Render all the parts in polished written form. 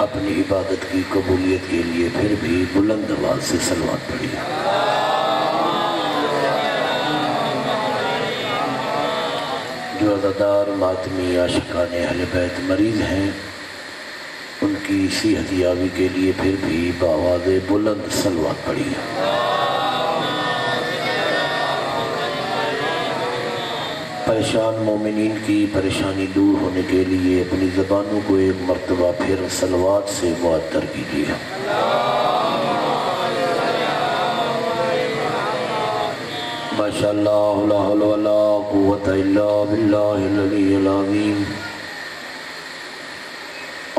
اپنی عبادت کی قبولیت کے لیے پھر بھی بلند آواز سے صلوات پڑھیے۔ جو عزادار ماتمی عاشقان اہل بیت مریض ہیں ان کی صحت یابی کے لیے پھر بھی بآواز بلند صلوات پڑھیے۔ پریشان مومنین کی پریشانی دور ہونے کے لیے اپنی زبانوں کو ایک مرتبہ پھر صلوات سے معطر کیجیے۔ ماشاءاللہ لا حول ولا قوة الا باللہ العلی العظیم۔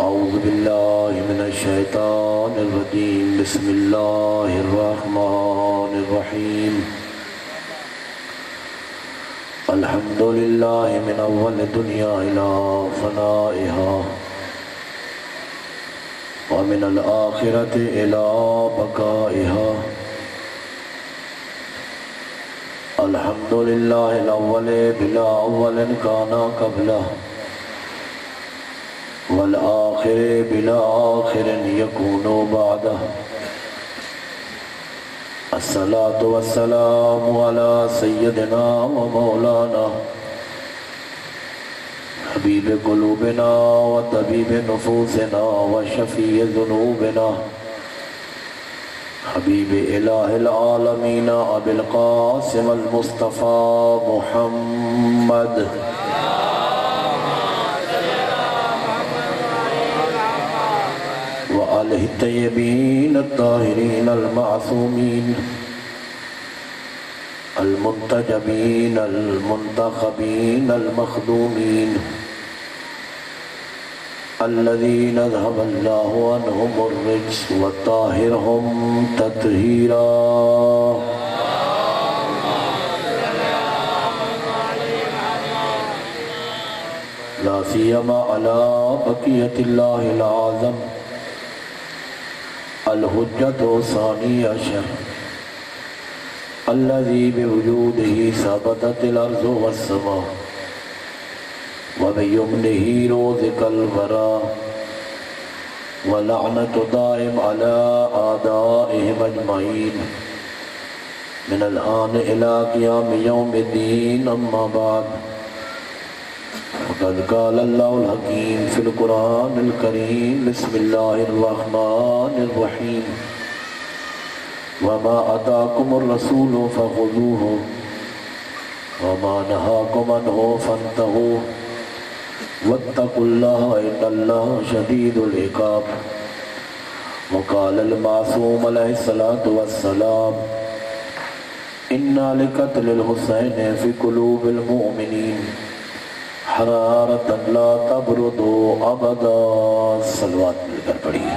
اعوذ باللہ من الشیطان الرجیم، بسم اللہ الرحمن الرحیم۔ الحمدللہ من اول دنیا الى فنائها ومن الآخرة الى بقائها۔ الحمدللہ الاول بلا اول کان قبلہ والآخر بلا آخر یکون بعدہ۔ الصلاة والسلام على سیدنا و مولانا حبیب قلوبنا و طبیب نفوسنا و شفیع ذنوبنا حبیب الہ العالمین ابی القاسم المصطفیٰ محمد وآلہ الطیبین الطاہرین المعصومین المنتجبین المنتخبین المخدومین الذین اذهب اللہ عنہم الرجس وطاہرہم تطہیرا۔ لا سیما علی بقیت اللہ العظم الحجت ثانی عشر الذی بوجودہ ثبتت الارض والسماء وبیمنہ روزق الورا ولعنت دائم علی آدائهم اجمعین من الآن الى قیام یوم الدین۔ اما بعد وقد قال اللہ الحکیم فی القرآن الکریم، بسم اللہ الرحمن الرحیم، وما آتاکم الرسول فخذوہ وما نہاکم عنہ فانتہوا واتقوا اللہ ان اللہ شدید العقاب۔ وقال المعصوم علیہ الصلاة والسلام انا لقتل الحسین فی قلوب المؤمنین حرارتا لا تبرد ابدا۔ صلوات مل کر پڑھیے۔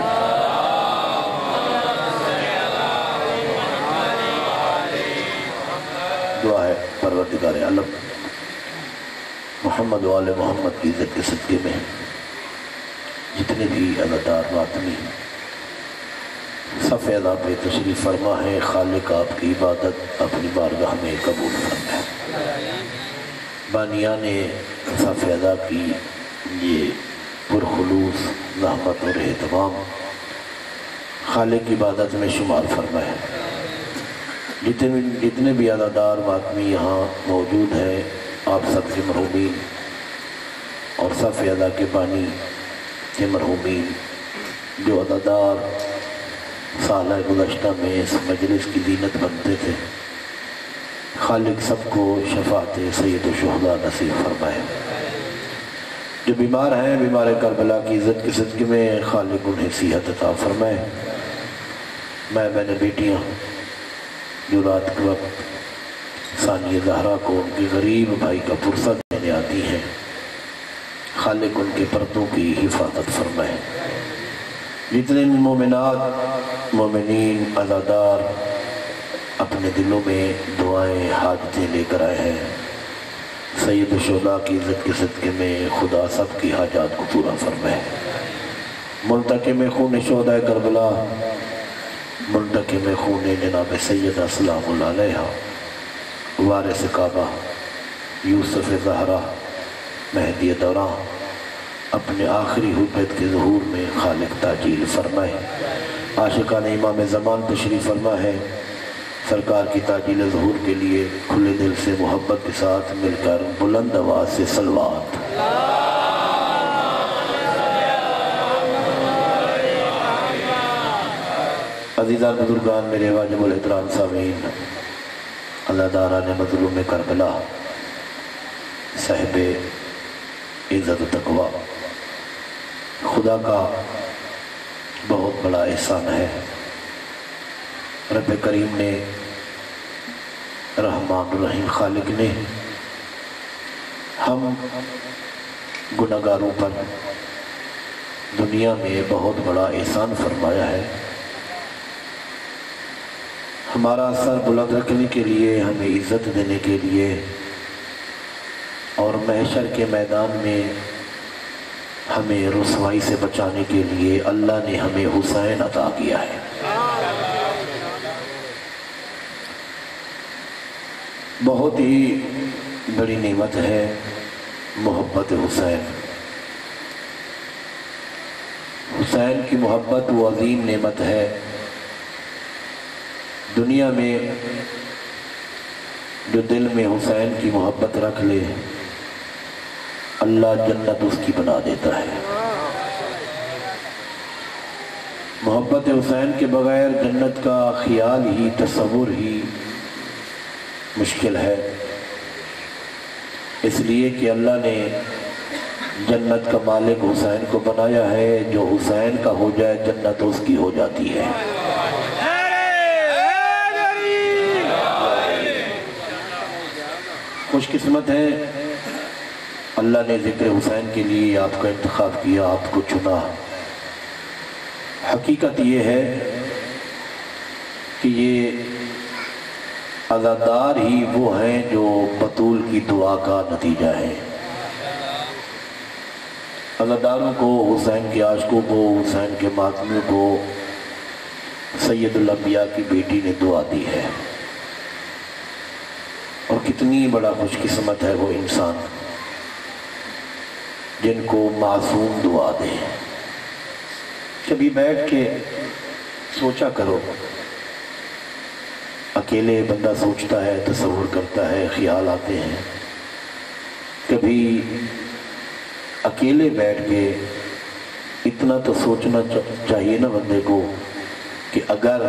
دعا ہے پروردگار عالم محمد و آل محمد کی عزت کے صدقے میں جتنے بھی عزادار ماتمی صف ادا پہ تشریف فرما ہے، خالق آپ کی عبادت اپنی بارگاہ میں قبول فرمائے۔ بانیان صف ادا کی یہ پرخلوص زحمت اور اہتمام خالق کی عبادت میں شمار فرمائے۔ جتنے بھی عزادار ماتمی یہاں موجود ہیں آپ سب کے مرحومین اور صف ادا کے بانی کے مرحومین جو عزادار سالہ گزشتہ میں اس مجلس کی زینت بنتے تھے، خالق سب کو شفاعت سید الشہداء نصیب فرمائے۔ جو بیمار ہیں بیمار کربلا کی عزت کے صدقے میں خالق انہیں صحت عطا فرمائے۔ میں نے بیٹیاں جو رات کے وقت ثانی زہرا کو ان کے غریب بھائی کا پرسہ دینے آتی ہیں، خالق ان کے پردوں کی حفاظت فرمائے۔ جتنے بھی مومنات مومنین عزادار اپنے دلوں میں دعائیں حاجتیں لے کر آئے ہیں، سید الشہداء کی عزت کے صدقے میں خدا سب کی حاجات کو پورا فرمائے۔ منتقم خون شہداء کربلا، منتقم خون جناب سیدہ سلام اللہ علیہا، وارث کعبہ یوسف زہرا مہدی دوران اپنے آخری حجت کے ظہور میں خالق تاجیل فرمائے۔ عاشقان امام زمان تشریف فرما ہے، سرکار کی تاجیل ظہور کے لیے کھلے دل سے محبت کے ساتھ مل کر بلند آواز سے صلوات۔ عزیزان بزرگان، میرے واجب الاحترام سامعین، اللہ داران مظلوم کربلا، صاحب عزت و تقوی، خدا کا بہت بڑا احسان ہے، رب کریم نے، رحمان الرحیم خالق نے ہم گناہگاروں پر دنیا میں بہت بڑا احسان فرمایا ہے۔ ہمارا سر بلند رکھنے کے لیے، ہمیں عزت دینے کے لیے اور محشر کے میدان میں ہمیں رسوائی سے بچانے کے لیے اللہ نے ہمیں حسین عطا کیا ہے۔ بہت ہی بڑی نعمت ہے محبت حسین۔ حسین کی محبت وہ عظیم نعمت ہے، دنیا میں جو دل میں حسین کی محبت رکھ لے اللہ جنت اس کی بنا دیتا ہے۔ محبت حسین کے بغیر جنت کا خیال ہی، تصور ہی مشکل ہے، اس لیے کہ اللہ نے جنت کا مالک حسین کو بنایا ہے، جو حسین کا ہو جائے جنت اس کی ہو جاتی ہے۔ خوش قسمت ہے، اللہ نے ذکر حسین کے لیے آپ کا انتخاب کیا، آپ کو چنا۔ حقیقت یہ ہے کہ یہ عزادار ہی وہ ہیں جو بطول کی دعا کا نتیجہ ہے۔ عزاداروں کو، حسین کے عاشقوں کو، حسین کے ماتمیوں کو سید الانبیاء کی بیٹی نے دعا دی ہے، اور کتنی بڑا خوش قسمت ہے وہ انسان جن کو معصوم دعا دے۔ کبھی بیٹھ کے سوچا کرو، اکیلے بندہ سوچتا ہے، تصور کرتا ہے، خیال آتے ہیں، کبھی اکیلے بیٹھ کے اتنا تو سوچنا چاہیے نا بندے کو کہ اگر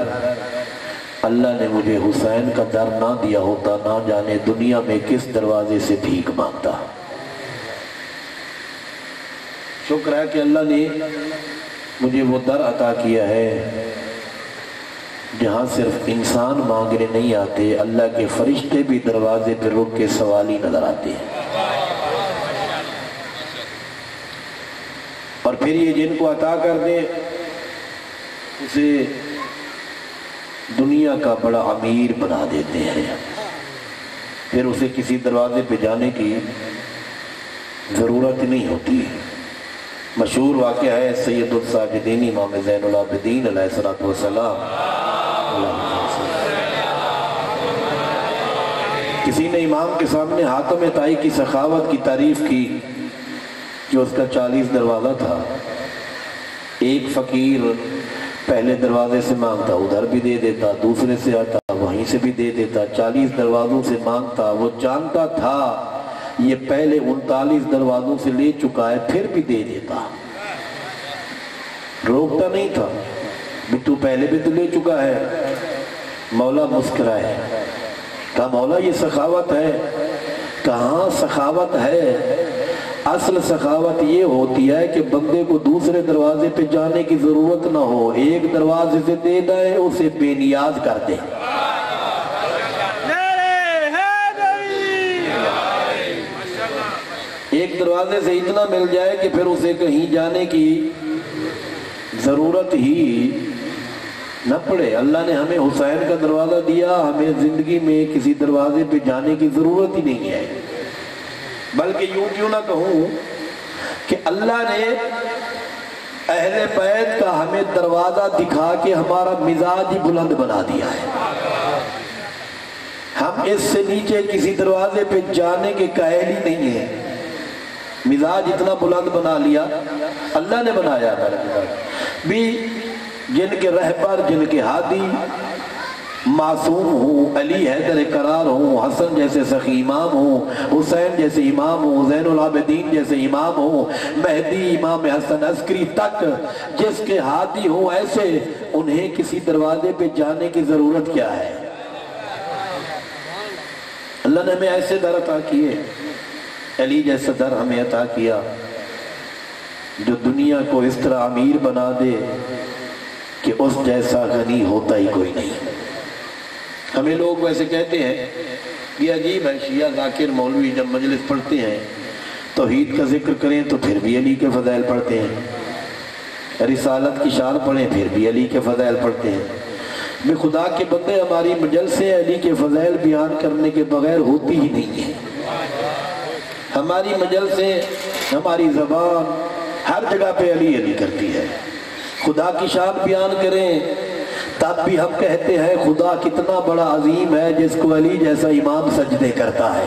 اللہ نے مجھے حسین کا در نہ دیا ہوتا، نہ جانے دنیا میں کس دروازے سے بھیک مانگتا۔ شکر ہے کہ اللہ نے مجھے وہ در عطا کیا ہے جہاں صرف انسان مانگنے نہیں آتے، اللہ کے فرشتے بھی دروازے پہ رک کے سوالی نظر آتے ہیں۔ اور پھر یہ جن کو عطا کر دے اسے دنیا کا بڑا امیر بنا دیتے ہیں، پھر اسے کسی دروازے پہ جانے کی ضرورت نہیں ہوتی۔ مشہور واقعہ ہے سید الساجدین امام زین العابدین علیہ السلام، کسی نے امام کے سامنے حاتم طائی کی سخاوت کی تعریف کی کہ اس کا 40 دروازہ تھا، ایک فقیر پہلے دروازے سے مانگتا ادھر بھی دے دیتا، دوسرے سے آتا وہیں سے بھی دے دیتا، 40 دروازوں سے مانگتا، وہ جانتا تھا یہ پہلے 39 دروازوں سے لے چکا ہے پھر بھی دے دیتا، روکتا نہیں تھا بھی تو پہلے بھی تو لے چکا ہے۔ مولا مسکرائے، کہا مولا یہ سخاوت ہے؟ کہاں سخاوت ہے، اصل سخاوت یہ ہوتی ہے کہ بندے کو دوسرے دروازے پہ جانے کی ضرورت نہ ہو، ایک دروازے سے دے دے اسے بے نیاز کر دے۔ ایک دروازے سے اتنا مل جائے کہ پھر اسے کہیں جانے کی ضرورت ہی نہ پڑے۔ اللہ نے ہمیں حسین کا دروازہ دیا، ہمیں زندگی میں کسی دروازے پہ جانے کی ضرورت ہی نہیں ہے، بلکہ یوں کیوں نہ کہوں کہ اللہ نے اہل بیت کا ہمیں دروازہ دکھا کے ہمارا مزاج ہی بلند بنا دیا ہے۔ ہم اس سے نیچے کسی دروازے پہ جانے کے قائل ہی نہیں ہیں۔ مزاج اتنا بلند بنا لیا، اللہ نے بنایا بھی، جن کے رہبر، جن کے ہادی معصوم ہوں، علی حیدر قرار ہوں، حسن جیسے سخی امام ہوں، حسین جیسے امام ہوں، زین العابدین جیسے امام ہوں، مہدی امام حسن عسکری تک جس کے ہادی ہوں، ایسے انہیں کسی دروازے پہ جانے کی ضرورت کیا ہے؟ اللہ نے ہمیں ایسے در عطا کیے، علی جیسا در ہمیں عطا کیا جو دنیا کو اس طرح امیر بنا دے کہ اس جیسا غنی ہوتا ہی کوئی نہیں۔ ہمیں لوگ ویسے کہتے ہیں، یہ عجیب ہے، شیعہ ذاکر مولوی جب مجلس پڑھتے ہیں توحید کا ذکر کریں تو پھر بھی علی کے فضائل پڑھتے ہیں، رسالت کی شان پڑھیں پھر بھی علی کے فضائل پڑھتے ہیں۔ میں خدا کے بندے، ہماری مجلسیں علی کے فضائل بیان کرنے کے بغیر ہوتی ہی نہیں ہیں۔ ہماری مجلسیں، ہماری زبان ہر جگہ پہ علی علی کرتی ہے۔ خدا کی شان بیان کریں تب بھی ہم کہتے ہیں خدا کتنا بڑا عظیم ہے جس کو علی جیسا امام سجدے کرتا ہے۔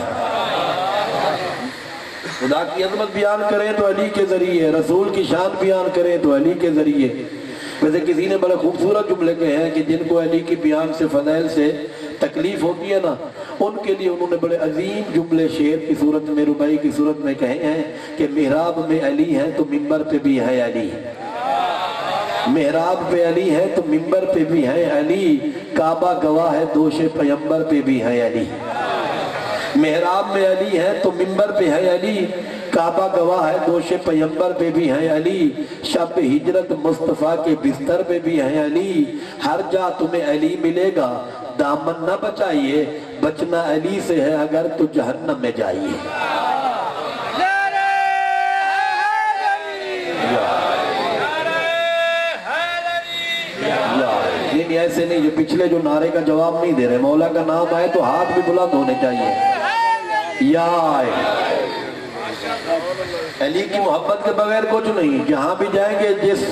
خدا کی عظمت بیان کریں تو علی کے ذریعے، رسول کی شان بیان کریں تو علی کے ذریعے۔ ویسے کسی نے بڑے خوبصورت جملے کہے ہیں کہ جن کو علی کی بیان سے، فضائل سے تکلیف ہوتی ہے نا، ان کے لیے انہوں نے بڑے عظیم جملے شعر کی صورت میں، ربائی کی صورت میں کہے ہیں کہ محراب میں علی ہے تو منبر پہ بھی ہے علی، محراب پہ علی ہے تو منبر پہ بھی ہے علی، کعبہ گواہ ہے دوش پیمبر پہ بھی ہے علی۔ محراب میں علی ہے تو منبر پہ ہے علی، کعبہ گواہ ہے دوش پیمبر پہ بھی ہے علی، شب ہجرت مصطفیٰ کے بستر پہ بھی ہے علی، ہر جا تمہیں علی ملے گا، دامن نہ بچائیے، بچنا علی سے ہے اگر تو جہنم میں جائیے۔ نہیں ایسے نہیں، جو پچھلے جو نعرے کا جواب نہیں دے رہے، مولا کا نام آئے تو ہاتھ بھی بلند ہونے چاہیے۔ یا علی کی محبت کے بغیر کچھ نہیں، جہاں بھی جائیں گے، جس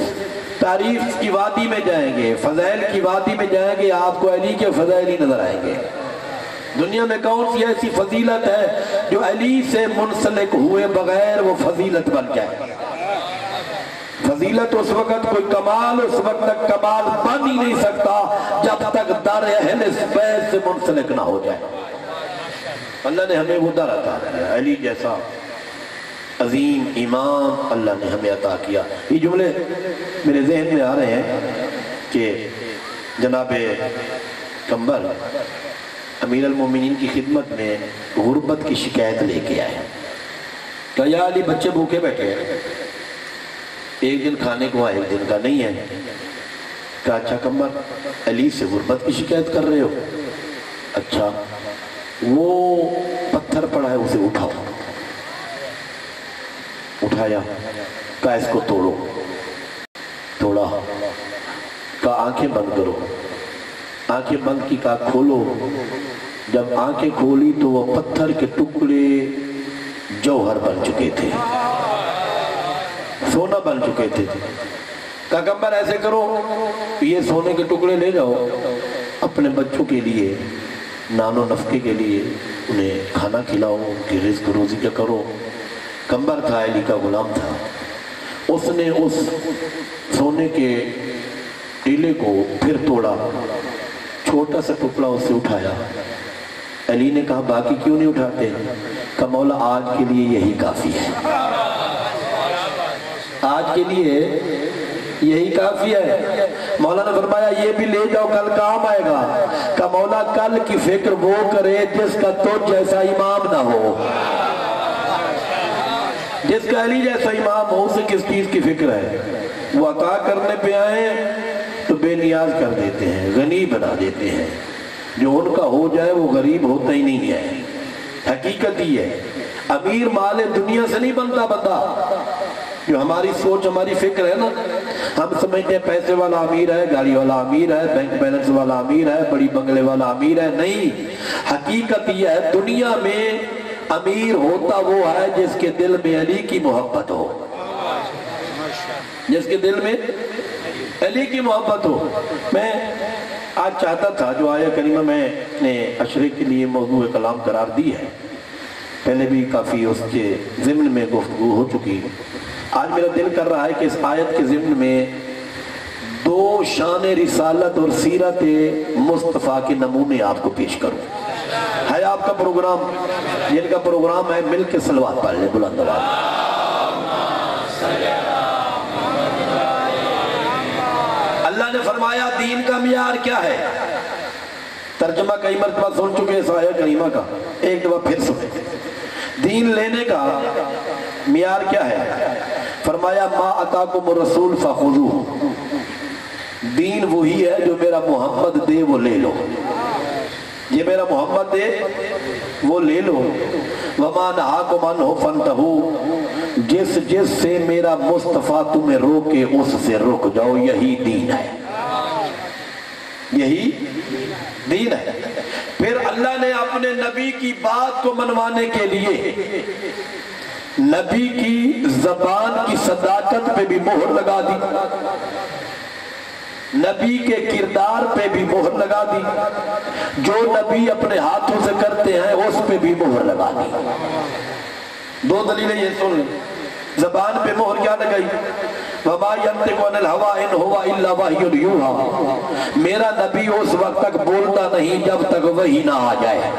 تعریف کی وادی میں جائیں گے، فضائل کی وادی میں جائیں گے، آپ کو علی کے فضائل ہی نظر آئیں گے۔ دنیا میں کون سی ایسی فضیلت ہے جو علی سے منسلک ہوئے بغیر وہ فضیلت بن جائے؟ فضیلت اس وقت، کوئی کمال اس وقت تک کمال بن ہی نہیں سکتا جب تک در اہل بیت سے منسلک نہ ہو جائے۔ اللہ نے ہمیں وہ در عطا کیا، علی جیسا عظیم امام اللہ نے ہمیں عطا کیا۔ یہ جملے میرے ذہن میں آ رہے ہیں کہ جناب کمبر امیر المومنین کی خدمت میں غربت کی شکایت لے کے آئے، کہا یا علی بچے بھوکے بیٹھے ہیں، ایک دن کھانے کو ایک دن کا نہیں ہے۔ کہا اچھا کمبر علی سے غربت کی شکایت کر رہے ہو؟ اچھا وہ پتھر پڑا ہے اسے اٹھاؤ۔ اٹھایا، کہا اس کو توڑو، توڑا، کہا آنکھیں بند کرو، آنکھیں بند کی، کہا کھولو۔ جب آنکھیں کھولی تو وہ پتھر کے ٹکڑے جوہر بن چکے تھے، سونا بن چکے تھے۔ کہا کمبر ایسے کرو، یہ سونے کے ٹکڑے لے جاؤ، اپنے بچوں کے لیے نان و نفقے کے لیے انہیں کھانا کھلاؤ، ان کی رزق روزی کا کرو۔ کمبر تھا، علی کا غلام تھا، اس نے اس سونے کے ٹیلے کو پھر توڑا، چھوٹا سا ٹکڑا اس سے اٹھایا۔ علی نے کہا باقی کیوں نہیں اٹھاتے؟ کہا مولا آج کے لیے یہی کافی ہے، آج کے لیے یہی کافی ہے۔ مولا نے فرمایا یہ بھی لے جاؤ، کل کام آئے گا۔ کہ مولا کل کی فکر وہ کرے جس کا تجھ جیسا امام نہ ہو، جس کا علی جیسا امام ہو، اسے کس چیز کی فکر ہے؟ وہ عطا کرنے پہ آئے تو بے نیاز کر دیتے ہیں، غنی بنا دیتے ہیں، جو ان کا ہو جائے وہ غریب ہوتا ہی نہیں ہے۔ حقیقت ہی ہے، امیر مال دنیا سے نہیں بنتا بندہ۔ جو ہماری سوچ، ہماری فکر ہے نا، ہم سمجھتے ہیں پیسے والا امیر ہے، گاڑی والا امیر ہے، بینک بیلنس والا امیر ہے، بڑی بنگلے والا امیر ہے۔ نہیں، حقیقت یہ ہے دنیا میں امیر ہوتا وہ ہے جس کے دل میں علی کی محبت ہو، جس کے دل میں علی کی محبت ہو۔ میں آج چاہتا تھا جو آیہ کریمہ میں نے عشرے کے لیے موضوع کلام قرار دی ہے، پہلے بھی کافی اس کے ضمن میں گفتگو ہو چکی ہے۔ آج میرا دل کر رہا ہے کہ اس آیت کے ضمن میں دو شان رسالت اور سیرت مصطفیٰ کے نمونے آپ کو پیش کروں۔ ہے آپ کا پروگرام، جن کا پروگرام ہے مل کے صلوات پڑھ لیں بلند آواز۔ اللہ نے فرمایا دین کا معیار کیا ہے؟ ترجمہ کئی مرتبہ سن چکے اس آیت کریمہ کا، ایک دفعہ پھر سنیں۔ دین لینے کا معیار کیا ہے؟ فرمایا ما اتاکم الرسول فخذوہ، دین وہی ہے جو میرا محمد دے وہ لے لو، یہ میرا محمد دے وہ لے لو۔ وما نہاکم عنہ فانتہوا، جس سے میرا مصطفیٰ تمہیں روکے اس سے رک جاؤ، یہی دین ہے، یہی دین ہے۔ پھر اللہ نے اپنے نبی کی بات کو منوانے کے لیے نبی کی زبان کی صداقت پہ بھی مہر لگا دی، نبی کے کردار پہ بھی مہر لگا دی، جو نبی اپنے ہاتھوں سے کرتے ہیں اس پہ بھی مہر لگا دی۔ دو دلیلیں یہ سن لیں، زبان پہ مہر کیا لگائی؟ وَمَا يَنْطِقُ عَنِ الْهَوَىٰ إِنْ هُوَ إِلَّا وَحْيٌ يُوحَىٰ، میرا نبی اس وقت تک بولتا نہیں جب تک وحی نہ آ جائے۔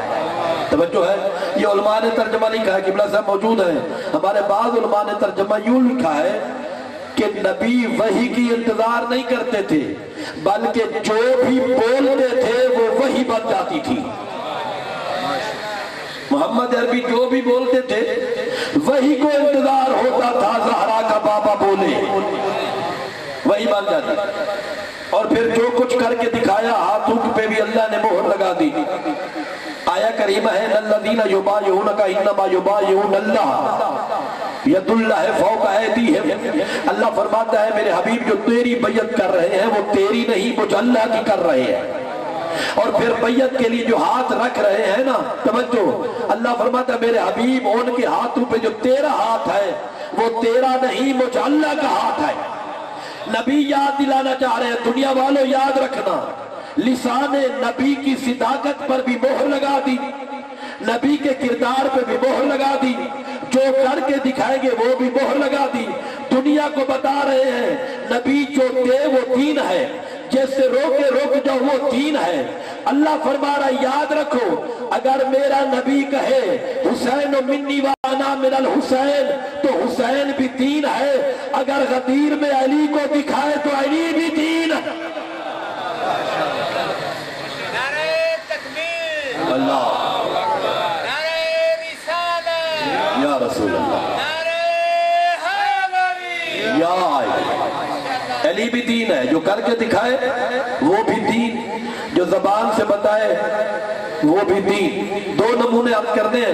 توجہ ہے، یہ علماء نے ترجمہ لکھا ہے، قبلہ صاحب موجود ہیں، ہمارے بعض علماء نے ترجمہ یوں لکھا ہے کہ نبی وحی کی انتظار نہیں کرتے تھے، بلکہ جو بھی بولتے تھے وہ وحی بن جاتی تھی۔ محمد عربی جو بھی بولتے تھے وحی کو انتظار ہوتا تھا، زہرا کا بابا بولے وحی بن جاتی، اور پھر جو کچھ کر کے دکھایا ہاتھوں پہ بھی اللہ نے مہر لگا دی۔ آیا کریمہ ہے الذین یبایعونک انما یبایعون اللہ ید اللہ فوق ایدیہم، اللہ فرماتا ہے میرے حبیب جو تیری بیعت کر رہے ہیں وہ تیری نہیں مجھ اللہ کی کر رہے ہیں، اور پھر بیعت کے لیے جو ہاتھ رکھ رہے ہیں نا، توجہ، اللہ فرماتا ہے میرے حبیب ان کے ہاتھوں پہ جو تیرا ہاتھ ہے وہ تیرا نہیں مجھ اللہ کا ہاتھ ہے۔ نبی یاد دلانا چاہ رہے ہیں، دنیا والوں یاد رکھنا، لسان نبی کی صداقت پر بھی مہر لگا دی، نبی کے کردار پہ بھی مہر لگا دی، جو کر کے دکھائیں گے وہ بھی مہر لگا دی۔ دنیا کو بتا رہے ہیں نبی جو دے وہ دین ہے، جس سے روکے روک جاؤ وہ دین ہے۔ اللہ فرما رہا یاد رکھو، اگر میرا نبی کہے حسین منی وانا من الحسین تو حسین بھی دین ہے، اگر غدیر میں علی کو دکھائے تو علی بھی دین ہے۔ اللہ یا رسول اللہ یا علی بھی دین ہے، جو کر کے دکھائے وہ بھی دین، جو زبان سے بتائے وہ بھی دین۔ دو نمونے آپ کر دیں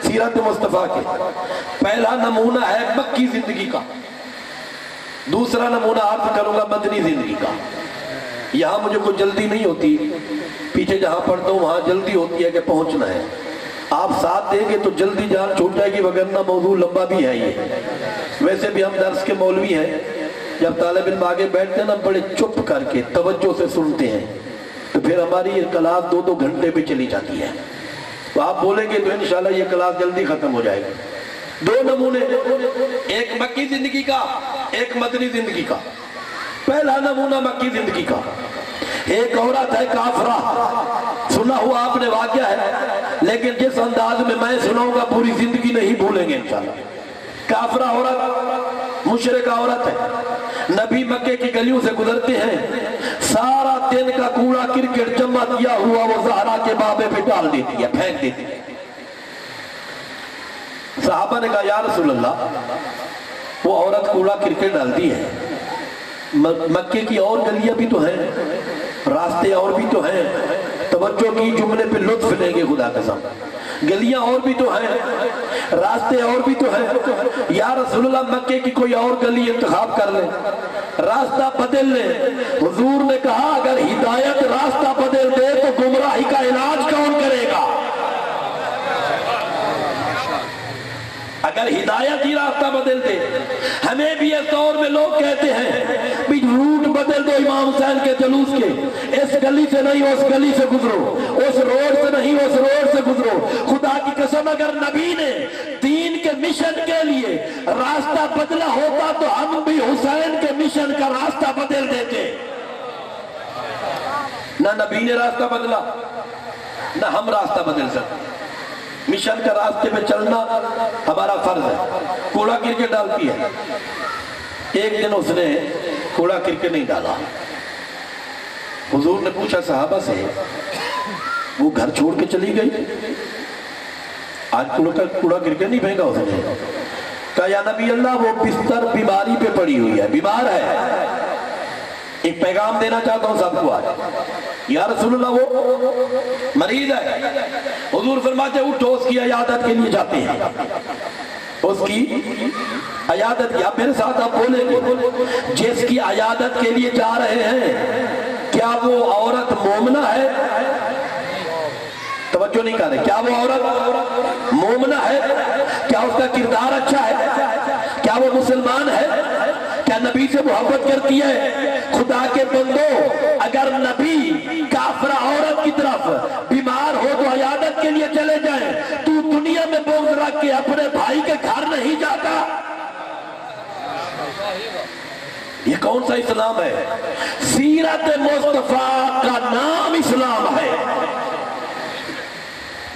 سیرت مصطفیٰ کے، پہلا نمونہ ہے مکی زندگی کا، دوسرا نمونہ آپ کروں گا مدنی زندگی کا۔ یہاں مجھے کوئی جلدی نہیں ہوتی، پیچھے جہاں پڑھتا ہوں وہاں جلدی ہوتی ہے کہ پہنچنا ہے، آپ ساتھ دیں گے تو جلدی جان چھوٹ جائے گی، وگرنہ موضوع لمبا بھی ہے یہ۔ ویسے بھی ہم درس کے مولوی ہیں، جب طالب علم آگے بیٹھتے ہیں نا بڑے چپ کر کے توجہ سے سنتے ہیں، تو پھر ہماری یہ کلاس 2-2 گھنٹے پہ چلی جاتی ہے، تو آپ بولیں گے تو انشاءاللہ یہ کلاس جلدی ختم ہو جائے گی۔ دو نمونے، ایک مکی زندگی کا، ایک مدنی زندگی کا۔ پہلا نمونہ مکی زندگی کا، ایک عورت ہے کافرہ، سنا ہوا آپ نے واقعہ ہے، لیکن جس انداز میں میں سناؤں گا پوری زندگی نہیں بھولیں گے انشاءاللہ۔ کافرہ عورت، مشرکہ عورت ہے، نبی مکے کی گلیوں سے گزرتے ہیں، سارا دن کا کوڑا کرکٹ جمع کیا ہوا وہ زہرا کے بابے پہ ڈال دیتی ہے، پھینک دیتی ہے۔ صحابہ نے کہا یا رسول اللہ، وہ عورت کوڑا کرکٹ ڈالتی ہے، مکے کی اور گلیاں بھی تو ہیں، راستے اور بھی تو ہیں، توجہ کی جملے پہ لطف لیں گے خدا قسم، گلیاں اور بھی تو ہیں، راستے اور بھی تو ہیں، یا رسول اللہ مکے کی کوئی اور گلی انتخاب کر لیں، راستہ بدل لیں۔ حضور نے کہا اگر ہدایت راستہ بدل دے تو گمراہی کا علاج کون کرے گا؟ اگر ہدایت ہی راستہ بدل دے، ہمیں بھی اس دور میں لوگ کہتے ہیں بھی روٹ بدل دو امام حسین کے جلوس کے، اس گلی سے نہیں اس گلی سے گزرو، اس روڈ سے نہیں اس روڈ سے گزرو۔ خدا کی قسم اگر نبی نے دین کے مشن کے لیے راستہ بدلا ہوتا تو ہم بھی حسین کے مشن کا راستہ بدل دیتے۔ نہ نبی نے راستہ بدلا نہ ہم راستہ بدل سکتے۔ مشن کا راستے پہ چلنا ہمارا فرض ہے۔ کوڑا کرکٹ ڈالتی ہے، ایک دن اس نے کوڑا کرکٹ نہیں ڈالا، حضور نے پوچھا صحابہ سے، وہ گھر چھوڑ کے چلی گئی، آج کوڑا کرکٹ نہیں پھینکا اس نے؟ کہا یا نبی اللہ وہ بستر بیماری پہ پڑی ہوئی ہے، بیمار ہے، ایک پیغام دینا چاہتا ہوں سب کو آج۔ یا رسول اللہ وہ مریض ہے، حضور فرماتے اٹھو اس کی عیادت کے لیے جاتے ہیں، اس کی عیادت کی۔ آپ میرے ساتھ آپ بولیں گے، جس کی عیادت کے لیے جا رہے ہیں کیا وہ عورت مومنہ ہے؟ توجہ نہیں کر رہے، کیا وہ عورت مومنہ ہے؟ کیا اس کا کردار اچھا ہے؟ کیا وہ مسلمان ہے؟ کیا نبی سے محبت کرتی ہے؟ خدا کے بندو اگر نبی کافرہ عورت کی طرف بیمار ہو تو عیادت کے لیے چلے جائیں، تو دنیا میں بغض رکھ کے اپنے بھائی کے گھر نہیں جاتا؟ یہ کون سا اسلام ہے؟ سیرت مصطفیٰ کا نام اسلام ہے۔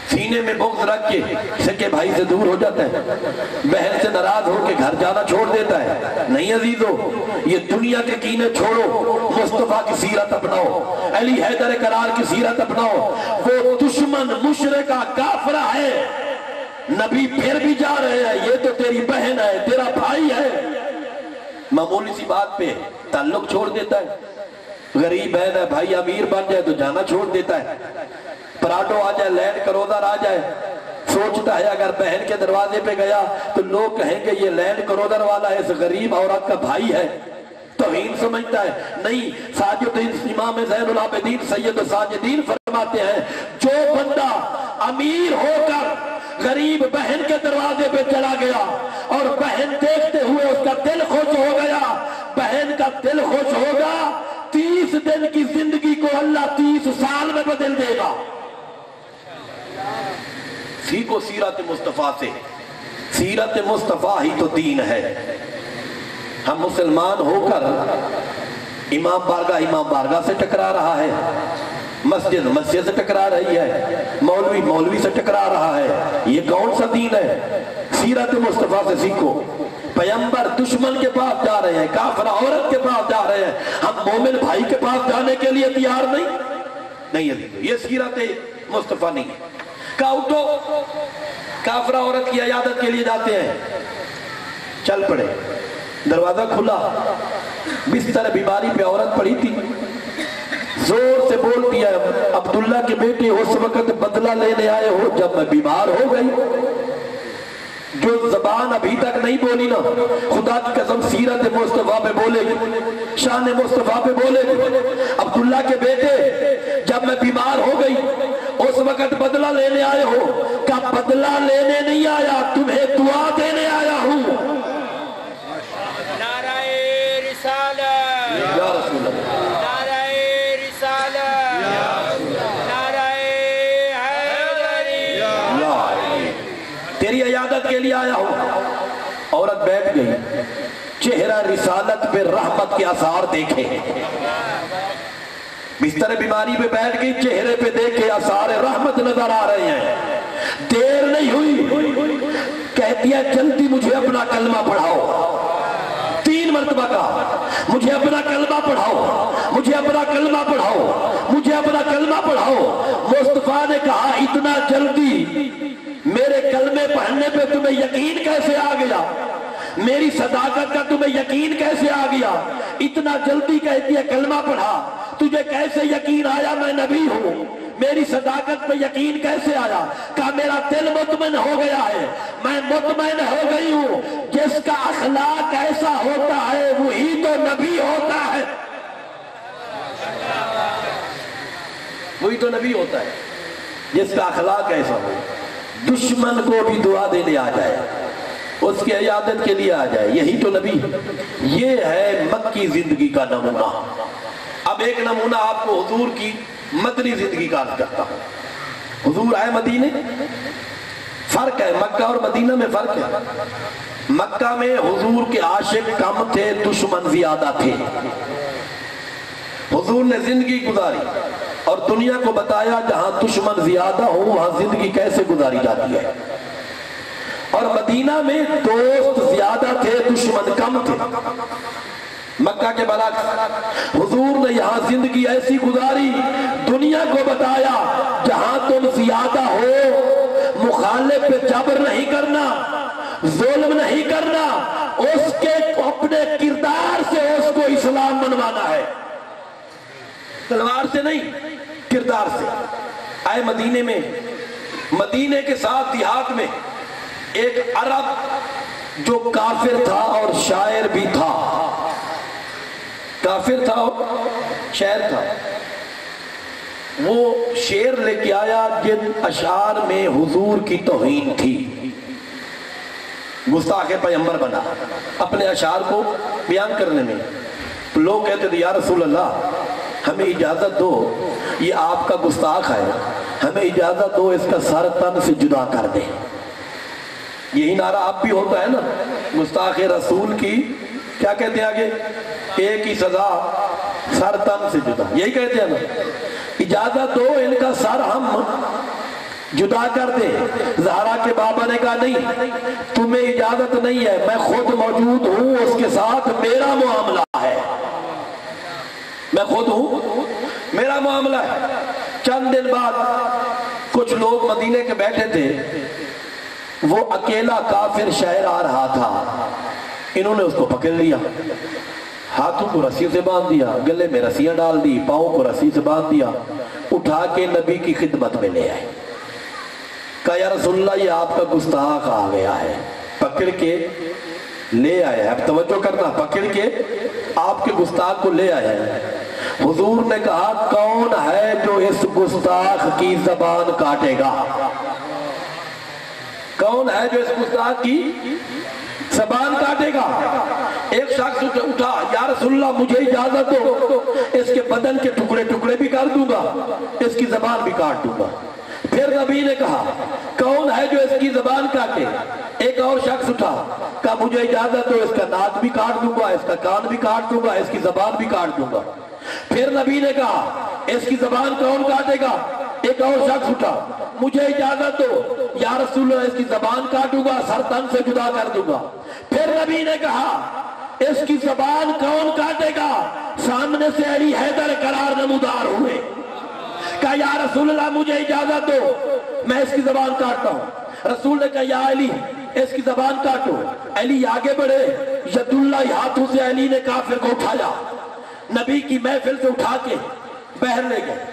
سینے میں بغض رکھ کے سکے بھائی سے دور ہو جاتا ہے، بہن سے ناراض ہو کے گھر جانا چھوڑ دیتا ہے۔ نہیں عزیزو، یہ دنیا کے کینے چھوڑو، مصطفیٰ کی سیرت اپناؤ، علی حیدر کرار کی سیرت اپناؤ۔ وہ دشمن مشرکہ کافرہ ہے، نبی پھر بھی جا رہے ہیں، یہ تو تیری بہن ہے، تیرا بھائی ہے، معمولی سی بات پہ تعلق چھوڑ دیتا ہے۔ غریب بہن ہے، بھائی امیر بن جائے تو جانا چھوڑ دیتا ہے، پراڈو آ جائے، لینڈ کروزر آ جائے، سوچتا ہے اگر بہن کے دروازے پہ گیا تو لوگ کہیں گے یہ لینڈ کروزر والا ہے، اس غریب عورت کا بھائی ہے، توہین سمجھتا ہے۔ نہیں، ساجد امام زین العابدین سید ساجدین فرماتے ہیں جو بندہ امیر ہو کر غریب بہن کے دروازے پہ چلا گیا اور بہن دیکھتے ہوئے اس کا دل خوش ہو گیا، بہن کا دل خوش ہوگا، 30 دن کی زندگی کو اللہ 30 سال میں بدل دے گا۔ سیکھو سیرت مصطفیٰ سے، سیرت مصطفیٰ ہی تو دین ہے۔ ہم مسلمان ہو کر امام بارگاہ سے ٹکرا رہا ہے، مسجد سے ٹکرا رہی ہے، مولوی سے ٹکرا رہا ہے، یہ کون سا دین ہے؟ سیرت مصطفیٰ سے سیکھو۔ پیغمبر دشمن کے پاس جا رہے ہیں، کافر عورت کے پاس جا رہے ہیں، ہم مومن بھائی کے پاس جانے کے لیے تیار نہیں، یہ سیرت مصطفیٰ نہیں ہے۔ کہا اٹھو، کافر عورت کی عیادت کے لیے جاتے ہیں، چل پڑے، دروازہ کھلا، بستر بیماری پہ عورت پڑی تھی، زور سے بول دیا عبداللہ کے بیٹے اس وقت بدلہ لینے آئے ہو جب میں بیمار ہو گئی۔ جو زبان ابھی تک نہیں بولی نا، خدا کی قسم سیرت مصطفیٰ پہ بولے گی، شان مصطفیٰ پہ بولے گی۔ عبداللہ کے بیٹے جب میں بیمار ہو گئی اس وقت بدلہ لینے آئے ہو، کہا بدلہ لینے نہیں آیا، تمہیں دعا دینے آیا ہوں۔ نعرہ رسالت، یا رسول اللہ، نعرہ رسالت، نعرہ حیدری، تیری عیادت کے لیے آیا ہوں۔ عورت بیٹھ گئی، چہرہ رسالت پہ رحمت کے آثار دیکھے، بستر بیماری پہ بیٹھ گئی، چہرے پہ دیکھے آثار رحمت نظر آ رہے ہیں۔ دیر نہیں ہوئی، کہتی ہے جلدی مجھے اپنا کلمہ پڑھاؤ۔ 3 مرتبہ کہا مجھے اپنا کلمہ پڑھاؤ، مجھے اپنا کلمہ پڑھاؤ، مجھے اپنا کلمہ پڑھاؤ۔ مصطفیٰ نے کہا اتنا جلدی میرے کلمے پڑھنے پہ تمہیں یقین کیسے آ گیا؟ میری صداقت کا تمہیں یقین کیسے آ گیا؟ اتنا جلدی کہتی ہے کلمہ پڑھا، تجھے کیسے یقین آیا میں نبی ہوں؟ میری صداقت پہ یقین کیسے آیا؟ کہا میرا دل مطمئن ہو گیا ہے، میں مطمئن ہو گئی ہوں، جس کا اخلاق ایسا ہوتا ہے وہی تو نبی ہوتا ہے، وہی تو نبی ہوتا ہے جس کا اخلاق ایسا ہو، دشمن کو بھی دعا دینے آ جائے، اس کی عیادت کے لیے آ جائے، یہی تو نبی۔ یہ ہے مکی زندگی کا نمونہ۔ اب ایک نمونہ آپ کو حضور کی مدنی زندگی کا عرض کرتا ہوں۔ حضور آئے مدینے، فرق ہے، مکہ اور مدینہ میں فرق ہے۔ مکہ میں حضور کے عاشق کم تھے، دشمن زیادہ تھے۔ حضور نے زندگی گزاری اور دنیا کو بتایا جہاں دشمن زیادہ ہو وہاں زندگی کیسے گزاری جاتی ہے۔ اور مدینہ میں دوست زیادہ تھے، دشمن کم تھے۔ مکہ کے برعکس حضور نے یہاں زندگی ایسی گزاری، دنیا کو بتایا جہاں تم زیادہ ہو مخالف پہ جبر نہیں کرنا، ظلم نہیں کرنا، اس کے اپنے کردار سے اس کو اسلام منوانا ہے، تلوار سے نہیں، کردار سے۔ آئے مدینے میں، مدینے کے ساتھ دیہات میں ایک عرب جو کافر تھا اور شاعر بھی تھا، کافر تھا اور شاعر تھا، وہ شعر لے کے آیا جن اشعار میں حضور کی توہین تھی، گستاخ پیغمبر بنا اپنے اشعار کو بیان کرنے میں۔ لوگ کہتے تھے یا رسول اللہ ہمیں اجازت دو، یہ آپ کا گستاخ ہے، ہمیں اجازت دو اس کا سر تن سے جدا کر دیں۔ یہی نعرہ اب بھی ہوتا ہے نا، گستاخ رسول کی کیا کہتے ہیں آگے؟ ایک ہی سزا، سر تن سے جدا، یہی کہتے ہیں نا، اجازت دو ان کا سر ہم جدا کر دیں۔ زہرا کے بابا نے کہا نہیں، تمہیں اجازت نہیں ہے، میں خود موجود ہوں، اس کے ساتھ میرا معاملہ ہے، میں خود ہوں، میرا معاملہ ہے۔ چند دن بعد کچھ لوگ مدینے کے بیٹھے تھے، وہ اکیلا کافر شاعر آ رہا تھا، انہوں نے اس کو پکڑ لیا، ہاتھوں کو رسی سے باندھ دیا، گلے میں رسیاں ڈال دی، پاؤں کو رسی سے باندھ دیا، اٹھا کے نبی کی خدمت میں لے آئے۔ کہا یا رسول اللہ یہ آپ کا گستاخ آ گیا ہے، پکڑ کے لے آئے ہیں، اب توجہ کرنا، پکڑ کے آپ کے گستاخ کو لے آئے ہیں۔ حضور نے کہا کون ہے جو اس گستاخ کی زبان کاٹے گا؟ کون ہے جو اس گستاخ کی زبان کاٹے گا؟ ایک شخص اٹھا، یا رسول اللہ مجھے اجازت دو، اس کے بدن کے ٹکڑے ٹکڑے بھی کر دوں گا، اس کی زبان بھی کاٹ دوں گا۔ پھر نبی نے کہا کون ہے جو اس کی زبان کاٹے؟ ایک اور شخص اٹھا، کہا مجھے اجازت دو، اس کا ناک بھی کاٹ دوں گا، اس کا کان بھی کاٹ دوں گا، اس کی زبان بھی کاٹ دوں گا۔ پھر نبی نے کہا اس کی زبان کون کاٹے گا؟ ایک اور شخص اٹھا، مجھے اجازت دو، یا رسول اللہ اس کی زبان کاٹوں گا، سر تن سے جدا کر دوں گا۔ پھر نبی نے کہا اس کی زبان کون کاٹے گا؟ سامنے سے علی حیدر قرار نمودار ہوئے، کہا یا رسول اللہ مجھے اجازت دو، میں اس کی زبان کاٹتا ہوں۔ رسول نے کہا یا علی اس کی زبان کاٹو۔ علی آگے بڑھے، ید اللہ ہاتھوں سے علی نے کافر کو اٹھایا، نبی کی محفل سے اٹھا کے باہر لے گئے۔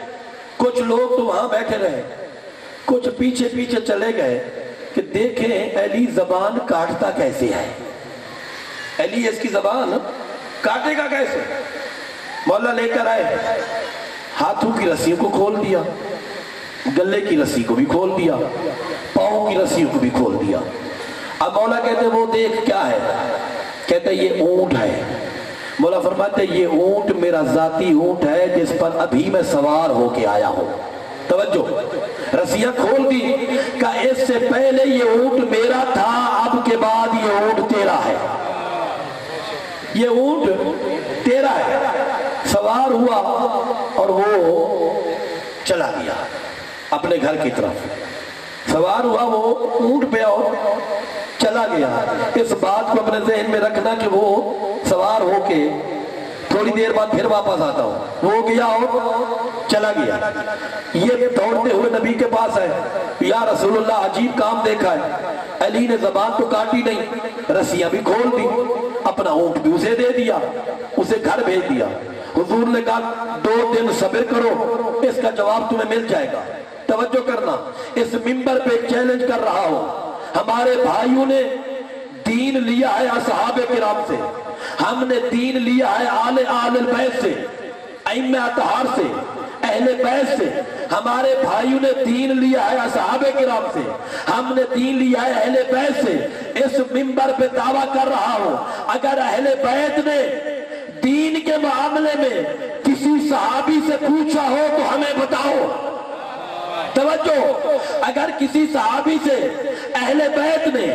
کچھ لوگ تو وہاں بیٹھے رہے، کچھ پیچھے پیچھے چلے گئے کہ دیکھیں علی زبان کاٹتا کیسے ہے، علی اس کی زبان کاٹے گا کیسے؟ مولا لے کر آئے، ہاتھوں کی رسیوں کو کھول دیا، گلے کی رسی کو بھی کھول دیا، پاؤں کی رسیوں کو بھی کھول دیا۔ اب مولا کہتے وہ دیکھ کیا ہے؟ کہتے یہ اونٹ ہے۔ مولا فرماتے یہ اونٹ میرا ذاتی اونٹ ہے جس پر ابھی میں سوار ہو کے آیا ہوں۔ توجہ، رسیاں کھول دی، کہا اس سے پہلے یہ اونٹ میرا تھا، اب کے بعد یہ اونٹ تیرا ہے، یہ اونٹ تیرا ہے۔ سوار ہوا اور وہ چلا گیا اپنے گھر کی طرف، سوار ہوا وہ اونٹ پہ اور چلا گیا۔ اس بات کو اپنے ذہن میں رکھنا کہ وہ سوار ہو کے تھوڑی دیر بعد پھر واپس آتا ہوں، وہ گیا اور چلا گیا۔ یہ دوڑتے ہوئے نبی کے پاس ہے، یا رسول اللہ عجیب کام دیکھا ہے، علی نے زبان تو کاٹی نہیں، رسیاں بھی کھول دی، اپنا اونٹ بھی اسے دے دیا، اسے گھر بھیج دیا۔ حضور نے کہا 2 دن صبر کرو، اس کا جواب تمہیں مل جائے گا۔ توجہ کرنا، اس منبر پہ چیلنج کر رہا ہوں، ہمارے بھائیوں نے دین لیا ہے اصحاب کرام سے، ہم نے دین لیا ہے آل البیت سے، ائمہ اطہار سے، اہل بیت سے، ہمارے بھائیوں نے دین لیا ہے اصحاب کرام سے، ہم نے دین لیا ہے اہل بیت سے۔ اس منبر پہ دعویٰ کر رہا ہوں، اگر اہل بیت نے دین کے معاملے میں کسی صحابی سے پوچھا ہو تو ہمیں بتاؤ۔ توجہ، اگر کسی صحابی سے اہل بیت نے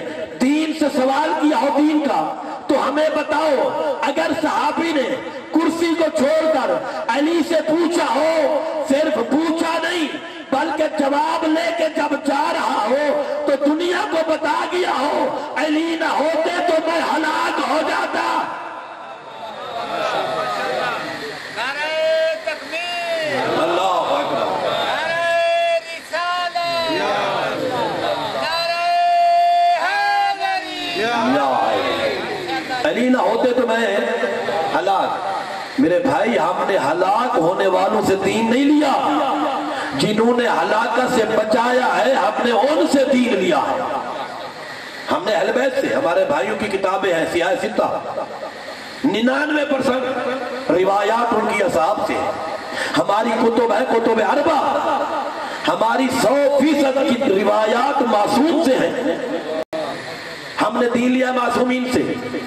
دین سے سوال کیا ہو دین کا تو ہمیں بتاؤ۔ اگر صحابی نے کرسی کو چھوڑ کر علی سے پوچھا ہو، صرف پوچھا نہیں بلکہ جواب لے کے جب جا رہا ہو تو دنیا کو بتا گیا ہو علی نہ ہوتے تو میں ہلاک ہو جاتا۔ نعرہ تکبیر، اللہ اکبر، نعرہ رسالت، نعرہ حیدری۔ علی نہ ہوتے تو میں ہلاک۔ میرے بھائی، ہم نے ہلاک ہونے والوں سے دین نہیں لیا، جنہوں نے ہلاکت سے بچایا ہے ہم نے ان سے دین لیا ہے۔ ہم نے اہل بیت سے، ہمارے بھائیوں کی کتابیں ہیں سیاہ ستہ، 99% روایات ان کی اصحاب سے، ہماری کتب ہے کتب اربع، ہماری 100% کی روایات معصوم سے ہیں۔ ہم نے دین لیا معصومین سے۔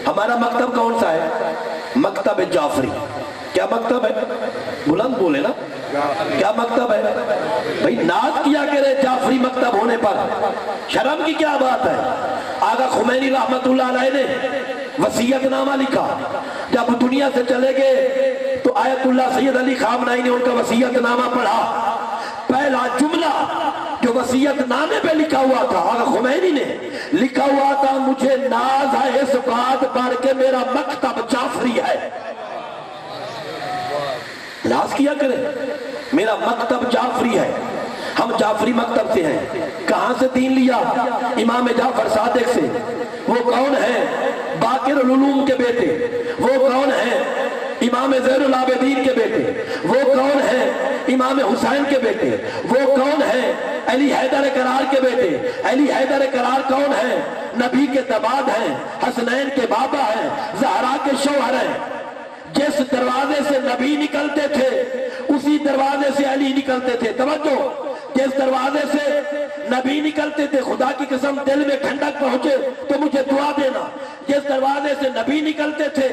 ہمارا مکتب کون سا ہے؟ مکتب جعفری۔ کیا مکتب ہے؟ بلند بولے نا، کیا مکتب ہے؟ بھئی ناز کیا کرے جعفری مکتب ہونے پر، شرم کی کیا بات ہے؟ آقا خمینی رحمت اللہ علیہ نے وصیت نامہ لکھا، جب دنیا سے چلے گئے تو آیت اللہ سید علی خامنائی نے ان کا وصیت نامہ پڑھا۔ پہلا جملہ جو وصیت نامے پہ لکھا ہوا تھا، آقا خمینی نے لکھا ہوا تھا، مجھے ناز ہے اس بات پر کہ میرا مکتب جعفری ہے۔ ناز کیا کرے، میرا مکتب جعفری ہے، ہم جعفری مکتب سے ہیں۔ کہاں سے دین لیا؟ امام جعفر صادق سے۔ وہ کون ہیں؟ باقر العلوم کے بیٹے۔ وہ کون ہیں؟ امام زین العابدین کے بیٹے۔ وہ کون ہیں؟ امام حسین کے بیٹے۔ وہ کون ہیں؟ علی حیدر کرار کے بیٹے۔ علی حیدر کرار کون ہیں؟ نبی کے داماد ہیں، حسنین کے بابا ہیں، زہرا کے شوہر ہیں۔ جس دروازے سے نبی نکلتے تھے اسی دروازے سے علی نکلتے تھے۔ توجہ، جس دروازے سے نبی نکلتے تھے، خدا کی قسم دل میں ٹھنڈک پہنچے تو مجھے دعا دینا، جس دروازے سے نبی نکلتے تھے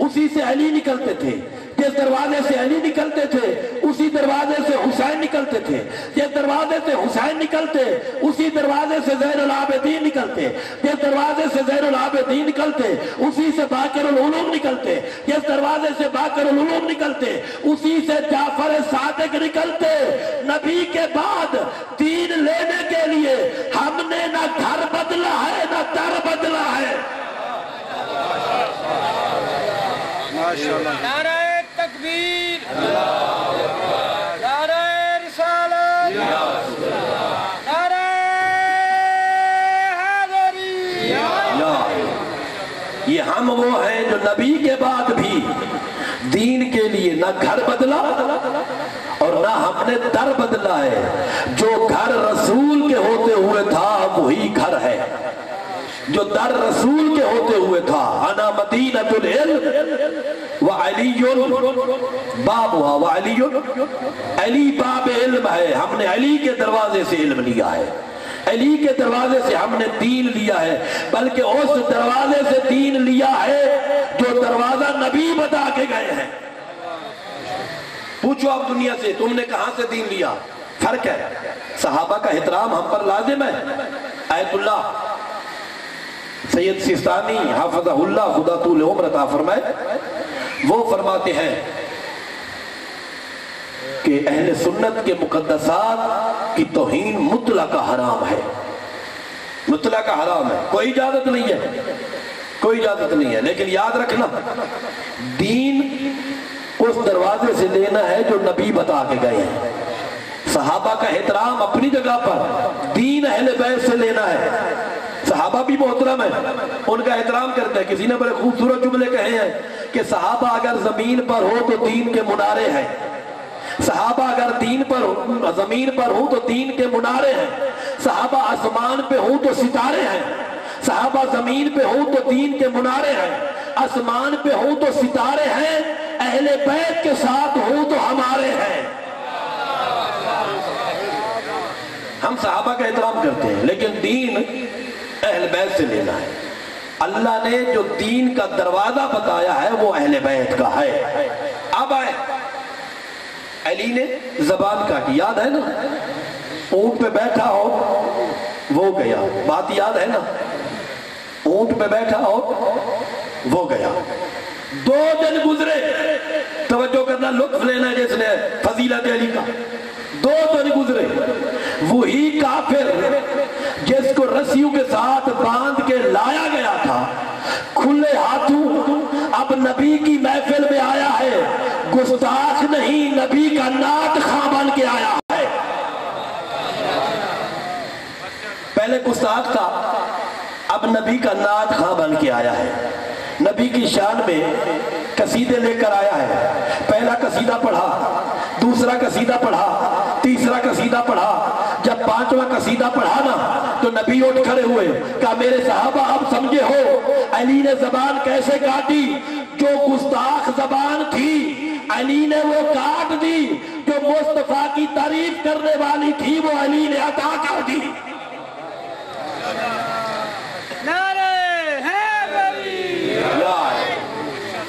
اسی سے علی نکلتے تھے، جس دروازے سے علی نکلتے تھے اسی دروازے سے حسین نکلتے تھے، جس دروازے سے حسین نکلتے اسی دروازے سے زین العابدین نکلتے، جس دروازے سے زین العابدین نکلتے اسی سے باقر العلوم نکلتے، جس دروازے سے باقر العلوم نکلتے اسی سے جعفر صادق نکلتے۔ نبی کے بعد دین لینے کے لیے ہم نے نہ گھر بدلا ہے نہ در بدلا ہے۔ نعرہ تکبیر، نعرہ رسالت، نعرہ حیدری۔ یہ ہم وہ ہیں جو نبی کے بعد بھی دین کے لیے نہ گھر بدلا اور نہ ہم نے در بدلا ہے۔ جو گھر رسول کے ہوتے ہوئے تھا وہی گھر ہے، جو در رسول کے ہوتے ہوئے تھا۔ انا مدینۃ العلم وعلی بابھا وعلی، علی باب علم ہے، ہم نے علی کے دروازے سے علم لیا ہے، علی کے دروازے سے ہم نے دین لیا ہے، بلکہ اس دروازے سے دین لیا ہے جو دروازہ نبی بتا کے گئے ہیں۔ پوچھو آپ دنیا سے، تم نے کہاں سے دین لیا؟ فرق ہے۔ صحابہ کا احترام ہم پر لازم ہے۔ آیت اللہ سید سیستانی حافظہ اللہ، خدا طول عمر عطا فرمائے، وہ فرماتے ہیں کہ اہل سنت کے مقدسات کی توہین مطلق حرام ہے، مطلق حرام ہے، کوئی اجازت نہیں ہے، کوئی اجازت نہیں ہے۔ لیکن یاد رکھنا، دین اس دروازے سے لینا ہے جو نبی بتا کے گئے ہیں۔ صحابہ کا احترام اپنی جگہ پر، دین اہل بیت سے لینا ہے۔ صحابہ بھی محترم ہیں، ان کا احترام کرتے ہیں۔ کسی نے بڑے خوبصورت جملے کہے ہیں کہ صحابہ اگر زمین پر ہو تو دین کے منارے ہیں، صحابہ اگر دین پر زمین پر ہوں تو دین کے منارے ہیں، صحابہ آسمان پہ ہوں تو ستارے ہیں، صحابہ زمین پہ ہوں تو دین کے منارے ہیں، آسمان پہ ہوں تو ستارے ہیں، اہل بیت کے ساتھ ہوں تو ہمارے ہیں۔ ہم صحابہ کا احترام کرتے ہیں، لیکن دین اہل بیت سے لینا ہے۔ اللہ نے جو دین کا دروازہ بتایا ہے وہ اہل بیت کا ہے۔ اب آئے، علی نے زبان کاٹی، یاد ہے نا؟ اونٹ پہ بیٹھا ہو وہ گیا، بات یاد ہے نا؟ اونٹ پہ بیٹھا ہو وہ گیا، 2 دن گزرے، توجہ کرنا، لطف لینا جس نے فضیلت علی کا، 2 دن گزرے، وہی کافر جس کو رسیوں کے ساتھ باندھ کے لایا گیا تھا کھلے ہاتھوں اب نبی کی محفل میں آیا ہے، گستاخ نہیں، نبی کا نعت خواں بن کے آیا ہے۔ پہلے گستاخ تھا، اب نبی کا نعت خواں بن کے آیا ہے، نبی کی شان میں قصیدے لے کر آیا ہے۔ پہلا قصیدہ پڑھا، دوسرا قصیدہ پڑھا، تیسرا قصیدہ پڑھا، جب 5واں قصیدہ پڑھا نا تو نبی اٹھ کھڑے ہوئے، کہا میرے صحابہ اب سمجھے ہو علی نے زبان کیسے کاٹی؟ جو گستاخ زبان تھی علی نے وہ کاٹ دی، جو مصطفیٰ کی تعریف کرنے والی تھی وہ علی نے عطا کر دی۔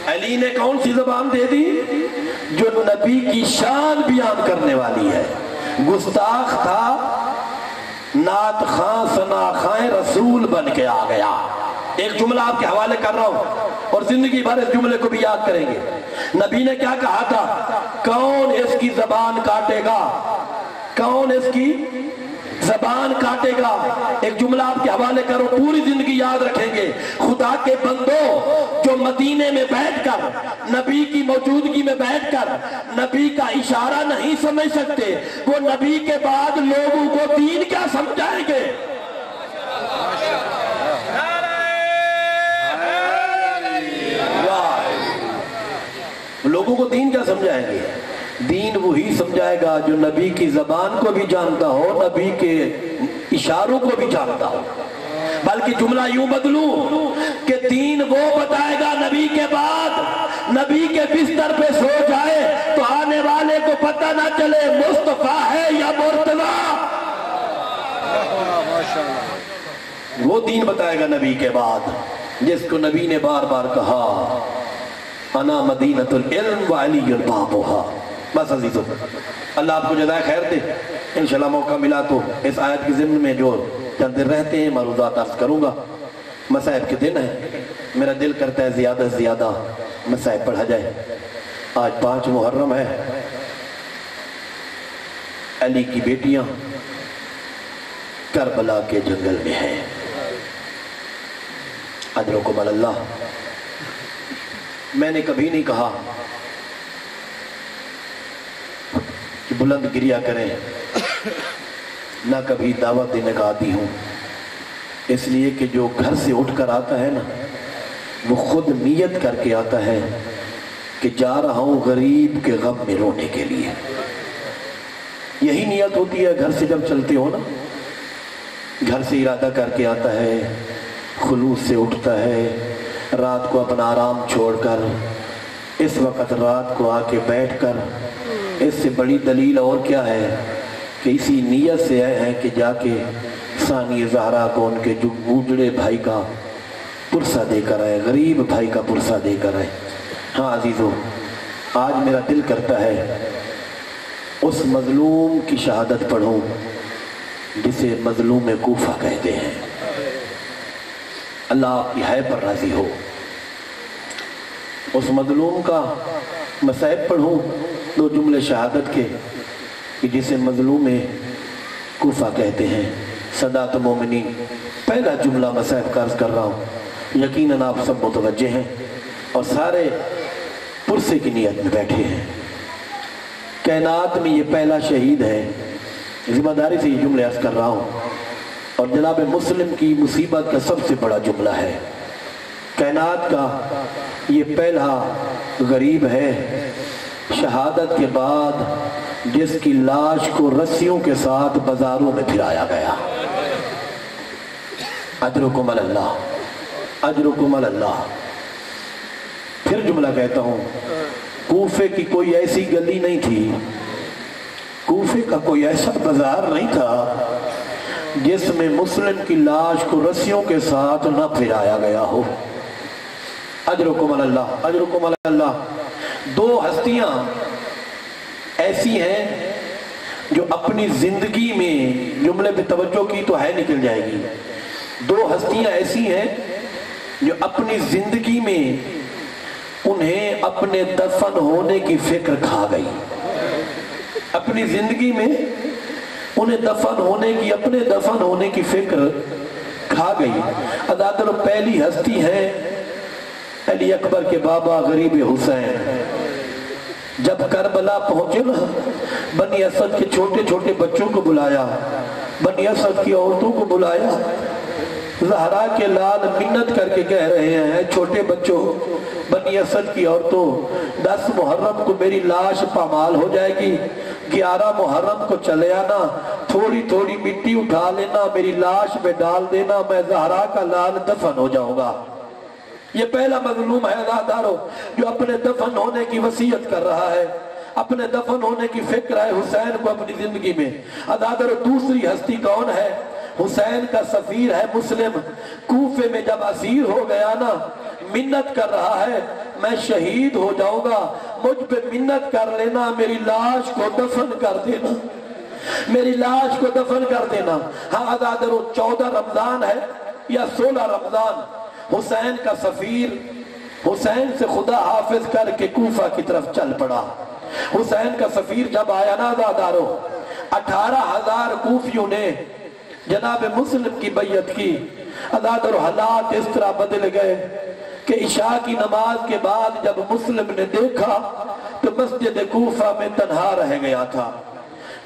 علی نے کون سی زبان دے دی؟ جو نبی کی شان بیان کرنے والی ہے۔ گستاخ تھا، نعت خاں ثنا خاں رسول بن کے آ گیا۔ ایک جملہ آپ کے حوالے کر رہا ہوں اور زندگی بھر اس جملے کو بھی یاد کریں گے۔ نبی نے کیا کہا تھا؟ کون اس کی زبان کاٹے گا؟ کون اس کی زبان کاٹے گا؟ ایک جملہ آپ کے حوالے کرو، پوری زندگی یاد رکھیں گے۔ خدا کے بندوں جو مدینے میں بیٹھ کر نبی کی موجودگی میں بیٹھ کر نبی کا اشارہ نہیں سمجھ سکتے، وہ نبی کے بعد لوگوں کو دین کیا سمجھائیں گے؟ لوگوں کو دین کیا سمجھائیں گے؟ دین وہی سمجھائے گا جو نبی کی زبان کو بھی جانتا ہو، نبی کے اشاروں کو بھی جانتا ہو۔ بلکہ جملہ یوں بدلوں کہ دین وہ بتائے گا نبی کے بعد، نبی کے بستر پہ سو جائے تو آنے والے کو پتہ نہ چلے مصطفیٰ ہے یا مرتضیٰ۔ وہ دین بتائے گا نبی کے بعد جس کو نبی نے بار بار کہا انا مدینۃ العلم وعلی بابھا۔ بس عزیزو، اللہ آپ کو جزائے خیر دے۔ انشاءاللہ موقع ملا تو اس آیت کے ضمن میں جو چند دن رہتے ہیں معروضات عرض کروں گا۔ مصائب کے دن ہے، میرا دل کرتا ہے زیادہ سے زیادہ مصائب پڑھا جائے۔ آج 5 محرم ہے، علی کی بیٹیاں کربلا کے جنگل میں ہیں۔ اجرکم اللہ۔ میں نے کبھی نہیں کہا کہ بلند گریا کریں، نہ کبھی دعوت دینے کا عادی ہوں، اس لیے کہ جو گھر سے اٹھ کر آتا ہے نا وہ خود نیت کر کے آتا ہے کہ جا رہا ہوں غریب کے غم میں رونے کے لیے۔ یہی نیت ہوتی ہے گھر سے جب چلتے ہو نا، گھر سے ارادہ کر کے آتا ہے، خلوص سے اٹھتا ہے، رات کو اپنا آرام چھوڑ کر اس وقت رات کو آ کے بیٹھ کر، اس سے بڑی دلیل اور کیا ہے کہ اسی نیت سے آئے ہیں کہ جا کے ثانی زہرا کو ان کے جو بوجھڑے بھائی کا پرسہ دے کر آئے، غریب بھائی کا پرسہ دے کر آئے۔ ہاں عزیزو، آج میرا دل کرتا ہے اس مظلوم کی شہادت پڑھوں جسے مظلوم کوفہ کہتے ہیں۔ اللہ آپ کی حیا پر راضی ہو۔ اس مظلوم کا مصائب پڑھوں 2 جملے شہادت کے کہ جسے مظلوم کوفہ کہتے ہیں۔ سادات مومنین، پہلا جملہ مصائب کا عرض کر رہا ہوں، یقیناً آپ سب متوجہ ہیں اور سارے پرسے کی نیت میں بیٹھے ہیں۔ کائنات میں یہ پہلا شہید ہے، ذمہ داری سے یہ جملے عرض کر رہا ہوں، اور جناب مسلم کی مصیبت کا سب سے بڑا جملہ ہے۔ کائنات کا یہ پہلا غریب ہے شہادت کے بعد جس کی لاش کو رسیوں کے ساتھ بازاروں میں پھرایا گیا۔ اجرکم اللہ، اجرکم اللہ۔ پھر جملہ کہتا ہوں، کوفے کی کوئی ایسی گلی نہیں تھی، کوفے کا کوئی ایسا بازار نہیں تھا جس میں مسلم کی لاش کو رسیوں کے ساتھ نہ پھرایا گیا ہو۔ اجرکم اللہ، اجرکم اللہ۔ دو ہستیاں ایسی ہیں جو اپنی زندگی میں، جملے پہ توجہ کی تو ہے نکل جائے گی، دو ہستیاں ایسی ہیں جو اپنی زندگی میں انہیں اپنے دفن ہونے کی فکر کھا گئی، اپنی زندگی میں انہیں دفن ہونے کی، اپنے دفن ہونے کی فکر کھا گئی۔ عدادر پہلی ہستی ہے علی اکبر کے بابا غریب حسین۔ جب کربلا پہنچے نا، بنی اسد کے چھوٹے چھوٹے بچوں کو بلایا، بنی اسد کی عورتوں کو بلایا، زہرا کے لال منت کر کے کہہ رہے ہیں چھوٹے بچوں، بنی اسد کی عورتوں، 10 محرم کو میری لاش پامال ہو جائے گی، 11 محرم کو چلے آنا، تھوڑی تھوڑی مٹی اٹھا لینا، میری لاش میں ڈال دینا، میں زہرا کا لال دفن ہو جاؤں گا۔ یہ پہلا مظلوم ہے عزادارو، جو اپنے دفن ہونے کی وصیت کر رہا ہے، اپنے دفن ہونے کی فکر ہے حسین کو اپنی زندگی میں۔ عزادارو دوسری ہستی کون ہے؟ حسین کا سفیر ہے مسلم، کوفے میں جب اسیر ہو گیا نا، منت کر رہا ہے میں شہید ہو جاؤں گا، مجھ پہ منت کر لینا، میری لاش کو دفن کر دینا، میری لاش کو دفن کر دینا۔ ہاں عزادارو 14 رمضان ہے یا 16 رمضان، حسین کا سفیر حسین سے خدا حافظ کر کے کوفہ کی طرف چل پڑا۔ حسین کا سفیر جب آیا نا عزادارو، 18,000 کوفیوں نے جناب مسلم کی بیعت کی۔ عزادارو حالات اس طرح بدل گئے کہ عشاء کی نماز کے بعد جب مسلم نے دیکھا تو مسجد کوفہ میں تنہا رہ گیا تھا،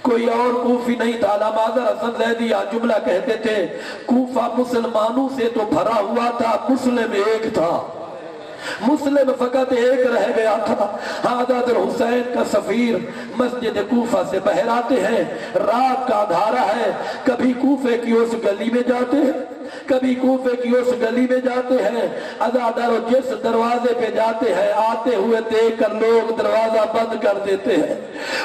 کوئی اور کوفی نہیں تھا۔ علامہ حسن زیدی جملہ کہتے تھے، کوفہ مسلمانوں سے تو بھرا ہوا تھا، مسلم ایک تھا، مسلم فقط ایک رہ گیا تھا۔ حضرت حسین کا سفیر مسجد کوفہ سے باہر آتے ہیں، رات کا اندھیرا ہے، کبھی کوفے کی اس گلی میں جاتے ہیں، کبھی کوفے کی اس گلی میں جاتے ہیں۔ عزادارو جس دروازے پہ جاتے ہیں، آتے ہوئے دیکھ کر لوگ دروازہ بند کر دیتے ہیں۔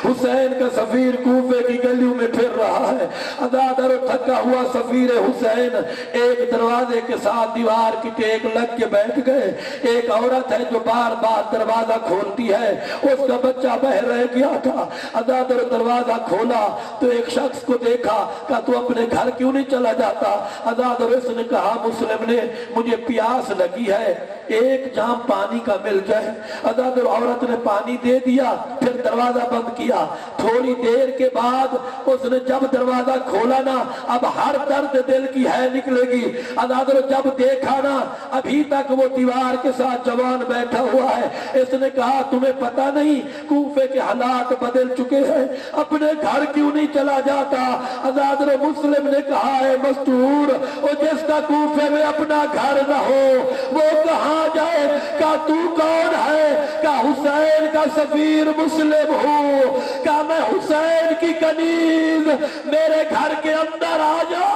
حسین کا سفیر کوفے کی گلیوں میں پھر رہا ہے۔ عزادارو تھکا ہوا سفیر حسین ایک دروازے کے ساتھ دیوار کی ٹیک لگ کے بیٹھ گئے۔ ایک عورت ہے جو بار بار دروازہ کھولتی ہے، اس کا بچہ باہر رہ گیا تھا۔ عزادارو دروازہ کھولا تو ایک شخص کو دیکھا، کہا تو اپنے گھر کیوں نہیں چلا جاتا؟ عزادارو اس نے کہا مسلم نے مجھے پیاس لگی ہے، ایک جام پانی کا مل جائے۔ عزادارو عورت نے پانی دے دیا، پھر دروازہ بند کیا۔ تھوڑی دیر کے بعد اس نے جب دروازہ کھولا نا، اب ہر درد دل کی ہے نکلے گی۔ عزادارو جب دیکھا نا، ابھی تک وہ دیوار کے ساتھ جوان بیٹھا ہوا ہے۔ اس نے کہا تمہیں پتہ نہیں کوفے کے حالات بدل چکے ہیں، اپنے گھر کیوں نہیں چلا جاتا؟ عزادارو مسلم نے کہا ہے مستور، وہ جس کا کوفے میں اپنا گھر نہ ہو وہ کہاں جائے؟ کہا تو کون ہے؟ کہا حسین کا سفیر مسلم ہوں۔ کہا میں حسین کی کنیز، میرے گھر کے اندر آ جا۔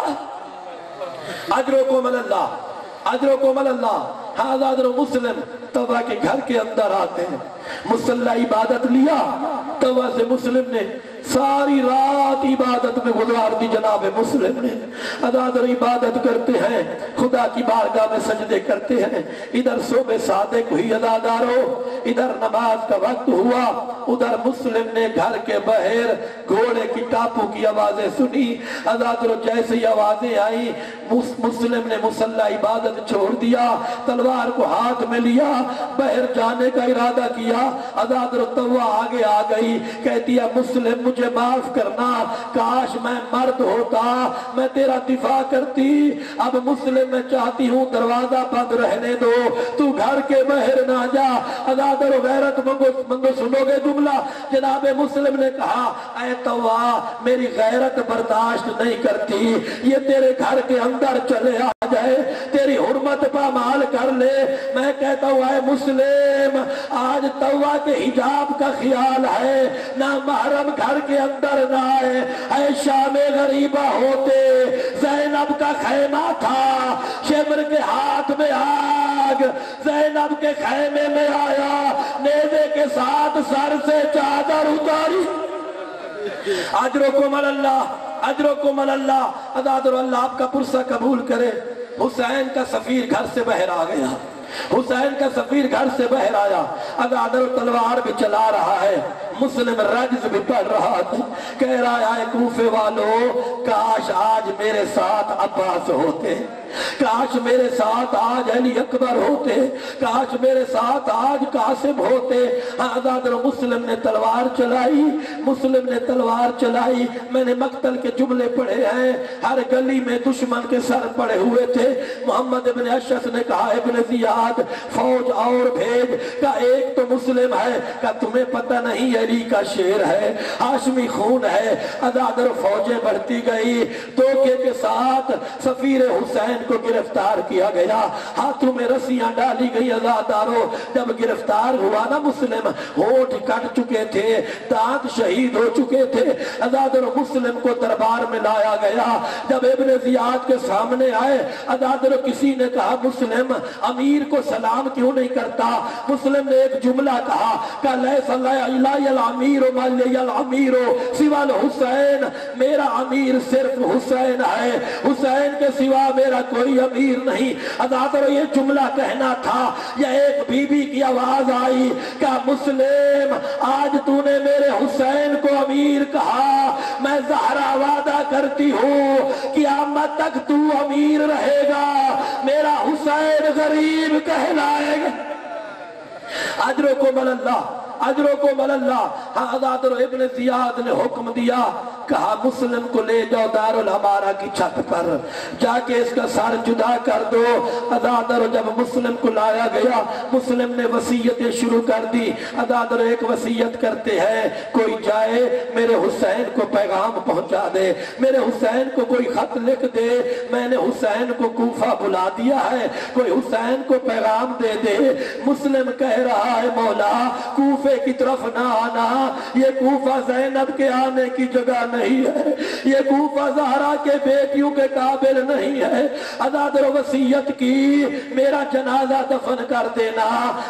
اجرکم اللہ، اجرکم اللہ۔ حضرت مسلم توبہ کے گھر کے اندر آتے ہیں، مصلی عبادت لیا، توبہ سے مسلم نے ساری رات عبادت میں گزار دی۔ جناب مسلم نے عزادارو عبادت کرتے ہیں، خدا کی بارگاہ میں سجدے کرتے ہیں۔ ادھر صبح صادق ہوئی عزادارو، ادھر نماز کا وقت ہوا، ادھر مسلم نے گھر کے باہر گھوڑے کی ٹاپو کی آوازیں سنی۔ عزادارو جیسے ہی آوازیں آئیں، مسلم نے مصلی عبادت چھوڑ دیا، تلوار کو ہاتھ میں لیا، باہر جانے کا ارادہ کیا۔ عزادارو توہ آگے آ گئی، کہتی ہے مسلم مجھے معاف کرنا، کاش میں مرد ہوتا، میں تیرا دفاع کرتی۔ اب مسلم میں چاہتی ہوں دروازہ بند رہنے دو، تو گھر کے باہر نہ جا۔ عزادارو غیرت مندو سنو گے جملہ، جناب مسلم نے کہا اے توہ میری غیرت برداشت نہیں کرتی، یہ تیرے گھر کے اندر چلے آ جائے، تیری حرمت پامال کر لے۔ میں کہتا ہوں اے مسلم، آج توہ کے حجاب کا خیال ہے، نہ محرم گھر کے اندر نہ آئے۔ اے شام غریبہ ہوتے، زینب کا خیمہ تھا، شمر کے ہاتھ میں آگ، زینب کے خیمے میں آیا، نیزے کے ساتھ سر سے چادر اتاری۔ اجرکم اللہ، اجرکم اللہ عزادر اللہ آپ کا پرسہ قبول کرے۔ حسین کا سفیر گھر سے باہر آ گیا، حسین کا سفیر گھر سے باہر آیا، عزادر تلوار بھی چلا رہا ہے، مسلم رجز بھی پڑھ رہا تھا، کہہ رہا ہے کوفے والو کاش آج میرے ساتھ عباس ہوتے، کاش میرے ساتھ آج علی اکبر ہوتے، کاش میرے ساتھ آج قاسم ہوتے۔ عزادر مسلم نے تلوار چلائی، مسلم نے تلوار چلائی، میں نے مقتل کے جملے پڑھے ہیں، ہر گلی میں دشمن کے سر پڑے ہوئے تھے۔ محمد ابن اشعث نے کہا ابن زیاد فوج اور بھیج، کہا ایک تو مسلم ہے، کہا تمہیں پتہ نہیں علی کا شیر ہے، ہاشمی خون ہے۔ عزادر فوجیں بڑھتی گئی، دھوکے کے ساتھ سفیر حسین کو گرفتار کیا گیا، ہاتھوں میں رسیاں ڈالی گئی۔ عزاداروں جب گرفتار ہوا نا مسلم، ہونٹ کٹ چکے تھے، دانت شہید ہو چکے تھے، عزادر مسلم کو دربار میں لایا گیا۔ جب ابن زیاد کے سامنے آئے، عزادر کسی نے کہا مسلم امیر کو سلام کیوں نہیں کرتا؟ مسلم نے ایک جملہ کہا کہ لیس الی الامیر ملی الامیر سوى الحسین، میرا امیر صرف حسین ہے، حسین کے سوا میرا کوئی امیر نہیں۔ عزادر یہ جملہ کہنا تھا، یا ایک بی بی کی آواز آئی کہ مسلم آج تو نے میرے حسین کو امیر کہا، میں زہرا وعدہ کرتی ہوں قیامت تک تو امیر رہے گا، میرا حسین غریب کہلائے گا۔ اجرکم اللہ، اجرکم اللہ۔ عزادر ابن زیاد نے حکم دیا، کہا مسلم کو لے جاؤ دار الامارہ کی چھت پر، جا کے اس کا سر جدا کر دو۔ عزادر جب مسلم کو لایا گیا، مسلم نے وصیتیں شروع کر دی۔ عزادر ایک وصیت کرتے ہیں، کوئی جائے میرے حسین کو پیغام پہنچا دے، میرے حسین کو کوئی خط لکھ دے، میں نے حسین کو کوفہ بلا دیا ہے، کوئی حسین کو پیغام دے دے۔ مسلم کہہ رہا ہے مولا کوفے کی طرف نہ آنا، یہ کوفہ زینب کے آنے کی جگہ نہیں ہے، یہ کوفہ زہرا کے بیٹیوں کے قابل نہیں ہے۔ عزادر وصیت کی میرا جنازہ دفن کر دینا،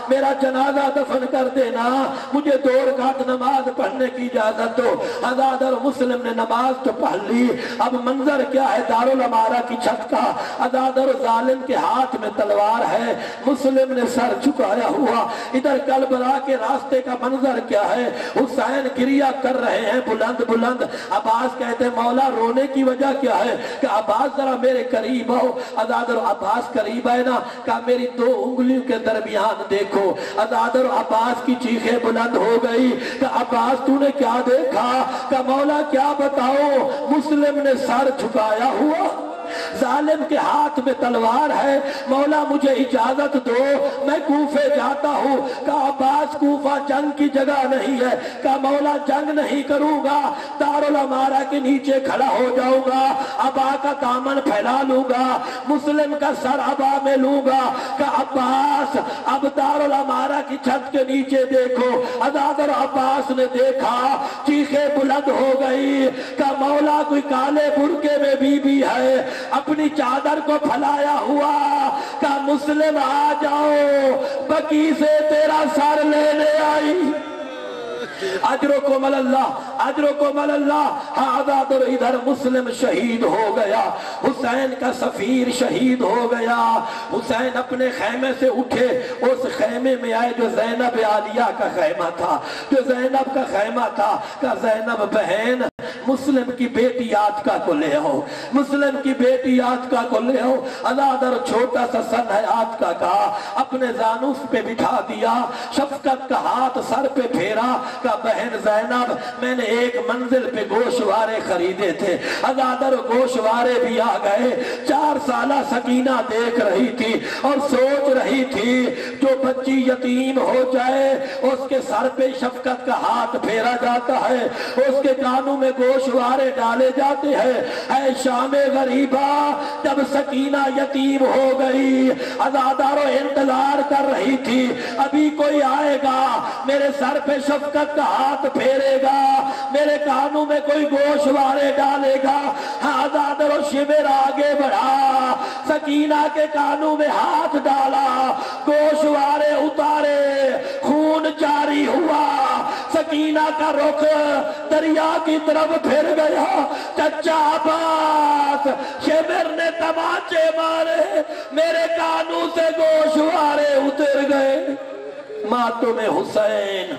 میرا جنازہ دفن کر دینا، مجھے 2 رکعت نماز پڑھنے کی اجازت دو۔ عزادر مسلم نے نماز تو پڑھ لی، اب منظر کیا ہے دار الامارہ کی چھت کا؟ عزادر ظالم کے ہاتھ میں تلوار ہے، مسلم نے سر جھکایا ہوا، ادھر کربلا کے راستے کا منظر کیا ہے؟ حسین گریہ کر رہے ہیں بلند بلند۔ عباس کہتے ہیں مولا رونے کی وجہ کیا ہے؟ کہ عباس ذرا میرے قریب آؤ۔ عزادر عباس قریب آئے نا، کہا میری 2 انگلیوں کے درمیان دیکھو۔ عزادر عباس کی چیخیں بلند ہو گئی کہ عباس تو نے کیا دیکھا؟ کہ مولا کیا بتاؤ؟ مسلم نے سر جھکایا ہوا، ظالم کے ہاتھ میں تلوار ہے، مولا مجھے اجازت دو میں کوفے جاتا ہوں۔ کہا عباس کوفہ جنگ کی جگہ نہیں ہے، کہا مولا جنگ نہیں کروں گا، دار الامارہ کے نیچے کھڑا ہو جاؤں گا، ابا کا دامن پھیلا لوں گا، مسلم کا سر ابا میں لوں گا۔ کہا عباس اب دار الامارہ کی چھت کے نیچے دیکھو۔ عزادر عباس نے دیکھا، چیخیں بلند ہو گئی کہ مولا کوئی کالے برقعے میں بی بی ہے، اپنی چادر کو پھیلایا ہوا، کہ مسلم آ جاؤ بقی سے تیرا سر لینے آئی۔ اجرکم اللہ، اجرکم اللہ۔ عزادر ادھر مسلم شہید ہو گیا، حسین کا سفیر شہید ہو گیا۔ حسین اپنے خیمے سے اٹھے، اس خیمے میں آئے جو زینب عالیہ کا خیمہ تھا، جو زینب کا خیمہ تھا۔ کہ زینب بہن مسلم کی بیٹی آتکا کو لے آؤ، مسلم کی بیٹی آتکا کو لے آؤ۔ عزادر چھوٹا سا سن ہے آتکا کا، اپنے زانوس پہ بٹھا دیا، شفقت کا ہاتھ سر پہ پھیرا کہ بہن زینب میں نے ایک منزل پہ گوشوارے خریدے تھے۔ عزادر گوشوارے بھی آ گئے۔ 4 سالہ سکینہ دیکھ رہی تھی اور سوچ رہی تھی جو بچی یتیم ہو جائے اس کے سر پہ شفقت کا ہاتھ پھیرا جاتا ہے، اس کے کانوں میں گوشوارے ڈالے جاتے ہیں۔ اے شام غریبہ جب سکینہ یتیم ہو گئی، عزادارو انتظار کر رہی تھی ابھی کوئی آئے گا میرے سر پہ شفقت کا ہاتھ پھیرے گا، میرے کانوں میں کوئی گوشوارے ڈالے گا۔ عزادر و شبر آگے بڑھا، سکینہ کے کانوں میں ہاتھ ڈالا، گوشوارے اتارے، خون جاری ہوا، سکینہ کا رخ دریا کی طرف پھر گیا۔ چچا عباس شمر نے تماچے مارے، میرے کانوں سے گوشوارے اتر گئے۔ ماتم حسین